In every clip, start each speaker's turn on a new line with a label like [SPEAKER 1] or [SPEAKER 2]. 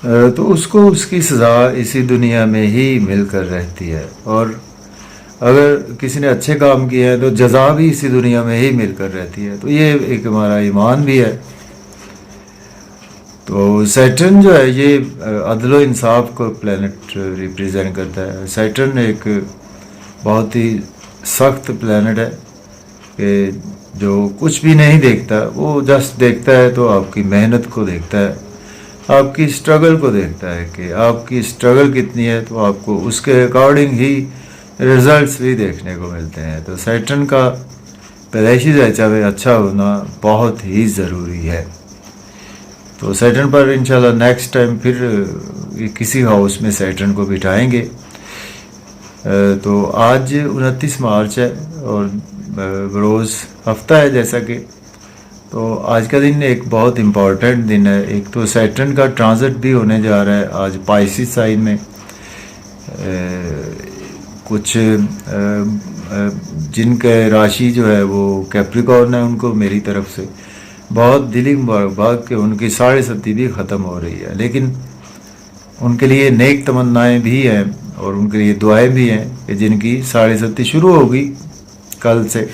[SPEAKER 1] तो उसको उसकी सज़ा इसी दुनिया में ही मिलकर रहती है, और अगर किसी ने अच्छे काम किए हैं तो जज़ा भी इसी दुनिया में ही मिलकर रहती है। तो ये एक हमारा ईमान भी है। तो सैटर्न जो है ये अदल व इंसाफ को प्लेनेट रिप्रेजेंट करता है। सैटर्न एक बहुत ही सख्त प्लेनेट है कि जो कुछ भी नहीं देखता, वो जस्ट देखता है तो आपकी मेहनत को देखता है, आपकी स्ट्रगल को देखता है कि आपकी स्ट्रगल कितनी है, तो आपको उसके अकॉर्डिंग ही रिजल्ट्स भी देखने को मिलते हैं। तो सैटर्न का पैदाइशी ढांचा में अच्छा होना बहुत ही ज़रूरी है। तो सैटर्न पर इंशाल्लाह नेक्स्ट टाइम फिर किसी हाउस में सैटर्न को बिठाएंगे। तो आज 29 मार्च है और रोज़ हफ्ता है जैसा कि, तो आज का दिन एक बहुत इम्पॉर्टेंट दिन है। एक तो सैटर्न का ट्रांजिट भी होने जा रहा है आज पाइसिस साइन में। कुछ जिनके राशि जो है वो कैप्रिकॉर्न है, उनको मेरी तरफ से बहुत दिली मुबारकबाद कि उनकी 7.5 भी ख़त्म हो रही है, लेकिन उनके लिए नेक तमन्नाएँ भी हैं और उनके लिए दुआएं भी हैं कि जिनकी 7.5 शुरू होगी कल से,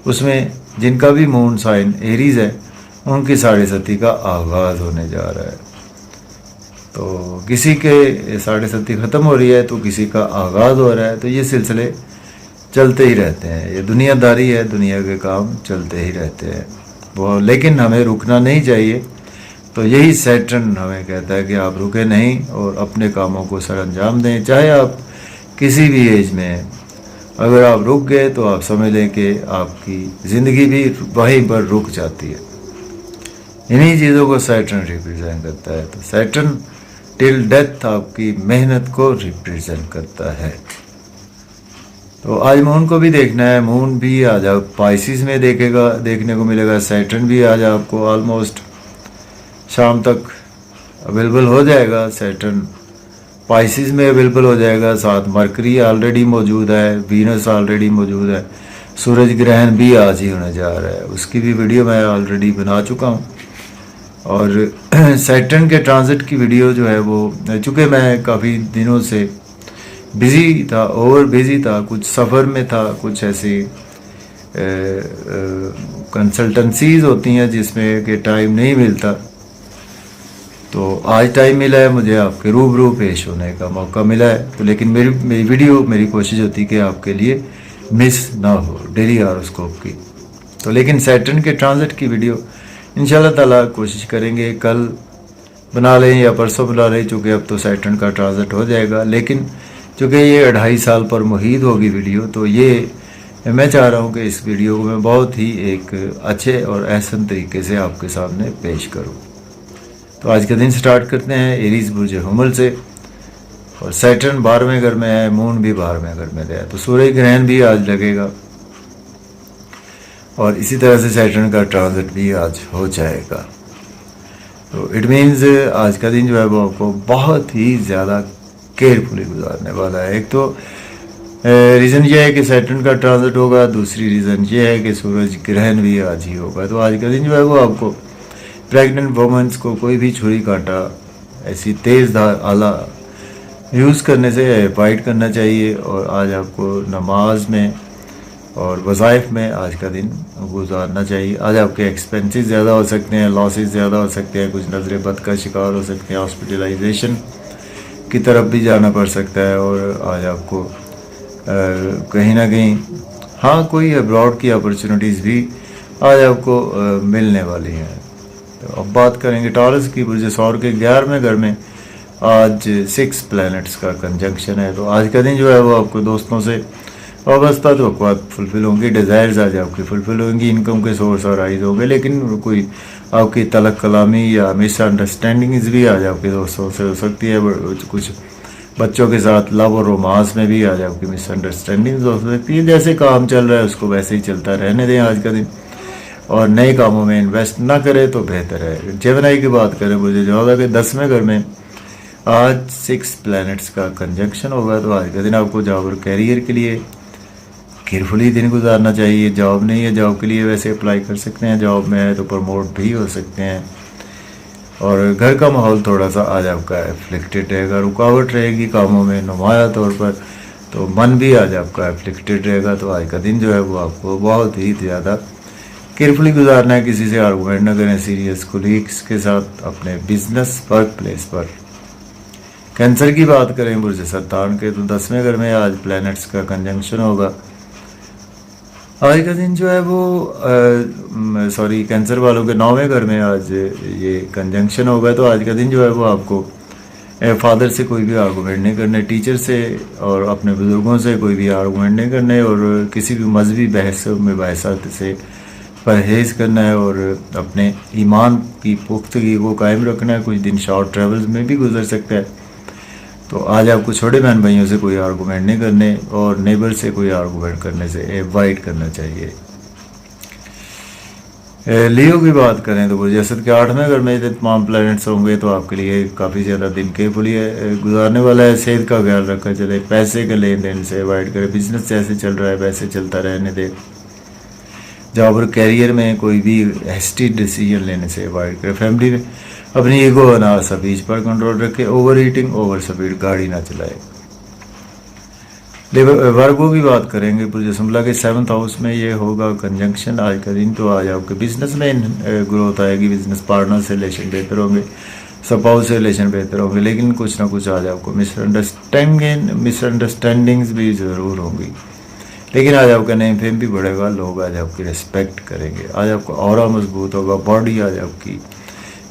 [SPEAKER 1] उसमें जिनका भी मून साइन एरीज है उनकी 7.5 का आगाज़ होने जा रहा है। तो किसी के 7.5 ख़त्म हो रही है तो किसी का आगाज़ हो रहा है। तो ये सिलसिले चलते ही रहते हैं, ये दुनियादारी है, दुनिया के काम चलते ही रहते हैं वो, लेकिन हमें रुकना नहीं चाहिए। तो यही सैटर्न हमें कहता है कि आप रुके नहीं और अपने कामों को सर अंजाम दें, चाहे आप किसी भी एज में हैं। अगर आप रुक गए तो आप समझ लें कि आपकी ज़िंदगी भी वहीं पर रुक जाती है। इन्हीं चीज़ों को सैटर्न रिप्रेजेंट करता है। तो सैटर्न टिल डेथ आपकी मेहनत को रिप्रेजेंट करता है। तो आज मून को भी देखना है, मून भी आज आप पाइसिस में देखने को मिलेगा। सैटर्न भी आज आपको ऑलमोस्ट शाम तक अवेलेबल हो जाएगा। सैटर्न पाइसिस में अवेलेबल हो जाएगा, साथ मरकरी ऑलरेडी मौजूद है, वीनस ऑलरेडी मौजूद है, सूरज ग्रहण भी आज ही होने जा रहा है, उसकी भी वीडियो मैं ऑलरेडी बना चुका हूँ। और सैटर्न के ट्रांजिट की वीडियो जो है वो, चूँकि मैं काफ़ी दिनों से बिज़ी था, ओवर बिज़ी था, कुछ सफ़र में था, कुछ ऐसी कंसल्टेंसीज होती हैं जिसमें कि टाइम नहीं मिलता। तो आज टाइम मिला है, मुझे आपके रूबरू पेश होने का मौका मिला है। तो लेकिन मेरी वीडियो, मेरी कोशिश होती है कि आपके लिए मिस ना हो डेली हॉरोस्कोप की। तो लेकिन सैटर्न के ट्रांजिट की वीडियो इंशाल्लाह ताला कोशिश करेंगे कल बना लें या परसों बना लें, चूँकि अब तो सैटर्न का ट्रांजिट हो जाएगा। लेकिन चूँकि ये 2.5 साल पर मुहीद होगी वीडियो, तो ये मैं चाह रहा हूँ कि इस वीडियो को मैं बहुत ही एक अच्छे और एहसन तरीके से आपके सामने पेश करूँ। तो आज का दिन स्टार्ट करते हैं एरीज बुर्ज हुमल से। और सैटर्न 12वें घर में है, मून भी 12वें घर में है, तो सूर्य ग्रहण भी आज लगेगा और इसी तरह से सैटर्न का ट्रांजिट भी आज हो जाएगा। तो इट मीन्स आज का दिन जो है वो आपको बहुत ही ज़्यादा केयरफुली गुजारने वाला है। एक तो रीज़न ये है कि सैटर्न का ट्रांजिट होगा, दूसरी रीज़न ये है कि सूरज ग्रहण भी आज ही होगा। तो आज का दिन जो है वो आपको प्रेग्नेंट वुमेन्स को कोई भी छुरी कांटा ऐसी तेज़ धार आला यूज़ करने से अवॉइड करना चाहिए। और आज आपको नमाज में और वज़ाइफ में आज का दिन गुजारना चाहिए। आज आपके एक्सपेंसेस ज़्यादा हो सकते हैं, लॉसेस ज़्यादा हो सकते हैं, कुछ नज़र बद का शिकार हो सकते हैं, हॉस्पिटलाइजेशन की तरफ भी जाना पड़ सकता है। और आज आपको कहीं ना कहीं कोई अब्रॉड की अपॉर्चुनिटीज़ भी आज आपको मिलने वाली हैं। तो अब बात करेंगे टॉरस की। बुर्ज सौर के 11वें घर में आज 6 प्लैनेट्स का कंजंक्शन है। तो आज का दिन जो है वो आपको दोस्तों से वाबस्ता तो फुलफिल होंगी, डिज़ायर्स आज आपकी फुलफिल होंगी, इनकम के सोर्स और राइज होंगे। लेकिन कोई आपकी तलक कलामी या मिसअंडरस्टैंडिंग्स भी आज आपके दोस्तों से हो सकती है। कुछ बच्चों के साथ लव और रोमांस में भी आज आपकी मिसअंडरस्टैंडिंग्स हो सकती है। जैसे काम चल रहा है उसको वैसे ही चलता रहने दें आज का दिन, और नए कामों में इन्वेस्ट ना करें तो बेहतर है। जेमिनी की बात करें, मुझे जो होगा कि 10वें घर में आज 6 प्लैनेट्स का कंजंक्शन होगा। तो आज का दिन आपको जॉब और कैरियर के लिए केयरफुली दिन गुजारना चाहिए। जॉब नहीं है, जॉब के लिए वैसे अप्लाई कर सकते हैं, जॉब में है तो प्रमोट भी हो सकते हैं। اور گھر کا ماحول تھوڑا سا آج آپ کا افلیکٹڈ رہے گا، رکاوٹ رہے گی کاموں میں نمایاں طور پر، تو من بھی آج آپ کا افلیکٹڈ رہے گا. تو آج کا دن جو ہے وہ آپ کو بہت ہی زیادہ کیئرفلی گزارنا ہے. کسی سے آرگومنٹ نہ کریں، سیریس کولیگس کے ساتھ اپنے بزنس ورک پلیس پر. کینسر کی بات کریں برج سرطان کے، تو 10ویں گھر میں آج پلینٹس کا کنجنکشن ہوگا. آج کا دن جو ہے وہ کینسر والوں کے 9ویں گھر میں آج یہ کنجنکشن ہوگا. تو آج کا دن جو ہے وہ آپ کو فادر سے کوئی بھی آرگومنٹ نہیں کرنے، ٹیچر سے اور اپنے بزرگوں سے کوئی بھی آرگومنٹ نہیں کرنے، اور کسی بھی مذہبی بحث میں بحثات سے پرہیز کرنا ہے، اور اپنے ایمان کی پختگی کو قائم رکھنا ہے. کچھ دن شارٹ ٹریولز میں بھی گزر سکتا ہے. تو آج آپ کو چھوٹے بہن بھائیوں سے کوئی آرگومنٹ نہیں کرنے، اور نیبر سے کوئی آرگومنٹ کرنے سے ایوائڈ کرنا چاہیے. لیو کی بات کریں تو برج اسد کے 8ویں گھر میں تمام پلینٹس ہوں گے، تو آپ کے لیے کافی زیادہ دن کیئرفلی گزارنے والا ہے. صحت کا خیال رکھا چلے، پیسے کے لین دین سے ایوائڈ کرے، بزنس جیسے چل رہا ہے ویسے چلتا رہنے دے. جہاں پر کیریئر میں کوئی بھی ہیسٹی ڈیسیجن لینے سے ایوائڈ کرے. فیملی میں اپنی ایگو اور سپیچ پر کنٹرول رکھے، اوور ایٹنگ اوور سپیڈ گاڑی نہ چلائے. ورگو کی بات کریں گے، برج سنبلا کے 7th ہاؤس میں یہ ہوگا کنجنکشن آج کا دن. تو آج آپ کے بزنس میں گروتھ آئے گی، بزنس پارٹنر سے ریلیشن بہتر ہوں گے، سپاؤس سے ریلیشن بہتر ہوں گے، لیکن کچھ نہ کچھ آج آپ کو مس انڈرسٹینڈنگز بھی ضرور ہوں گی. لیکن آج آپ کا نیم فیم بھی بڑھے گا، لوگ آج آپ کی ریسپیکٹ کریں گے. آج آپ کا اورا مضبوط ہوگا، باڈی آج آپ کی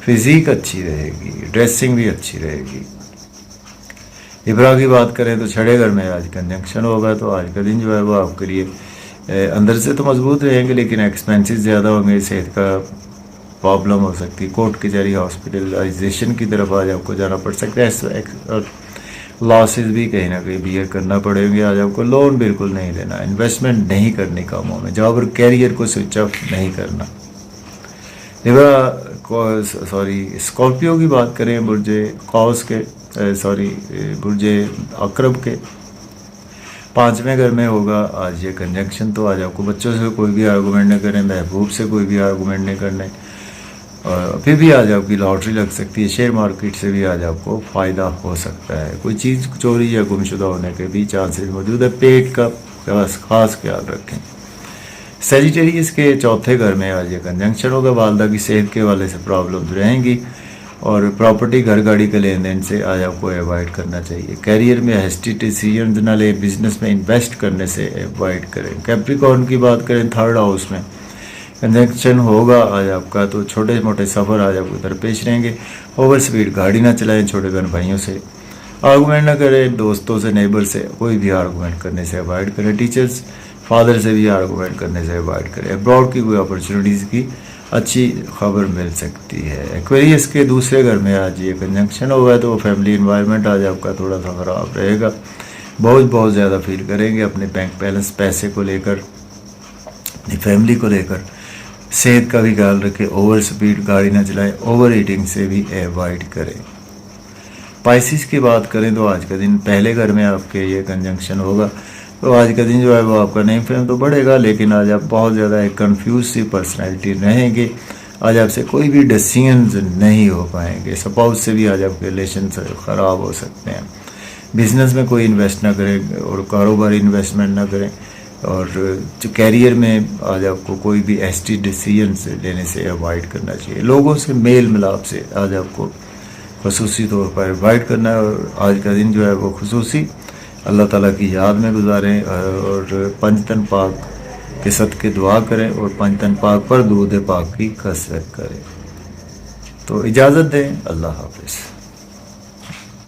[SPEAKER 1] فزیک اچھی رہے گی، ڈریسنگ بھی اچھی رہے گی. ابرا کی بات کریں تو 6 گھر میں آج کنجنکشن ہوگا. تو آج کا دن جو ہے وہ آپ کے لیے اندر سے تو مضبوط رہیں گے، لیکن ایکسپینسز زیادہ ہوں گے، صحت کا پرابلم ہو سکتی، کورٹ کچہری ہاسپٹلائزیشن کی طرف آج آپ کو جانا پڑ سکتا ہے، اور لاسز بھی کہیں نہ کہیں بیئر کرنا پڑیں گے. آج آپ کو لون بالکل نہیں لینا، انویسٹمنٹ نہیں کرنی کاموں میں، جہاں پر کیریئر کو سوئچ آف نہیں کرنا. اسکارپیو کی بات کریں برج قوس کے برج عقرب کے 5ویں گھر میں ہوگا آج یہ کنجنکشن. تو آج آپ کو بچوں سے کوئی بھی آرگومنٹ نہیں کریں، محبوب سے کوئی بھی آرگومنٹ نہیں کرنے، اور پھر بھی آج آپ کی لاٹری لگ سکتی ہے. شیئر مارکیٹ سے بھی آج آپ کو فائدہ ہو سکتا ہے. کوئی چیز چوری یا گمشدہ ہونے کے بھی چانسز موجود ہے. پیٹ کا خاص خیال رکھیں. سیجیٹیریس کے 4تھے گھر میں آج یہ کنجنکشن ہوگا. والدہ کی صحت کے حوالے سے پرابلمز رہیں گی، اور پراپرٹی گھر گاڑی کے لین دین سے آج آپ کو ایوائڈ کرنا چاہیے. کیریئر میں ہیسٹی ڈیسیژنز نہ لیں، بزنس میں انویسٹ کرنے سے ایوائڈ کریں. کیپریکارن کی بات کریں 3rd ہاؤس میں کنجنکشن ہوگا آج آپ کا. تو چھوٹے موٹے سفر آج آپ کو درپیش رہیں گے. اوور سپیڈ گاڑی نہ چلائیں، چھوٹے بہن بھائیوں سے آرگومنٹ نہ کریں، دوستوں سے نیبر سے کوئی بھی آرگومنٹ کرنے سے ایوائڈ کریں. ٹیچرز فادر سے بھی آرگومنٹ کرنے سے ایوائڈ کریں. ابراڈ کی کوئی اپرچونیٹیز کی اچھی خبر مل سکتی ہے. ایکویریس کے 2سرے گھر میں آج یہ کنجنکشن ہوگا. تو فیملی انوائرمنٹ آج آپ کا تھوڑا سا خراب رہے گا، بہت زیادہ فیل کریں گے اپنے بینک بیلنس پیسے کو لے کر، اپنی فیملی کو لے کر. صحت کا بھی خیال رکھیں، اوور سپیڈ گاڑی نہ چلائیں، اوور ایٹنگ سے بھی ایوائڈ کریں. پائسس کی بات کریں تو آج کا دن 1 گھر میں آپ کے یہ کنجنکشن ہوگا. تو آج کا دن جو ہے وہ آپ کا نیم فیم تو بڑھے گا، لیکن آج آپ بہت زیادہ ایک کنفیوز سی پرسنالٹی رہیں گے. آج آپ سے کوئی بھی ڈیسیژنز نہیں ہو پائیں گے. سپاؤس سے بھی آج آپ کے ریلیشن خراب ہو سکتے ہیں. بزنس میں کوئی انویسٹ نہ کریں، اور کاروباری انویسٹمنٹ نہ کریں. اور جو کیریئر میں آج آپ کو کوئی بھی ہیسٹی ڈیسیژنز لینے سے ایوائڈ کرنا چاہیے. لوگوں سے میل ملاپ سے آج آپ کو خصوصی طور پر ایوائڈ کرنا ہے. اور آج کا دن جو ہے وہ خصوصی اللہ تعالیٰ کی یاد میں گزاریں، اور 5 تن پاک کے صدقے دعا کریں، اور 5 تن پاک پر درود پاک کی کثرت کریں. تو اجازت دیں، اللہ حافظ.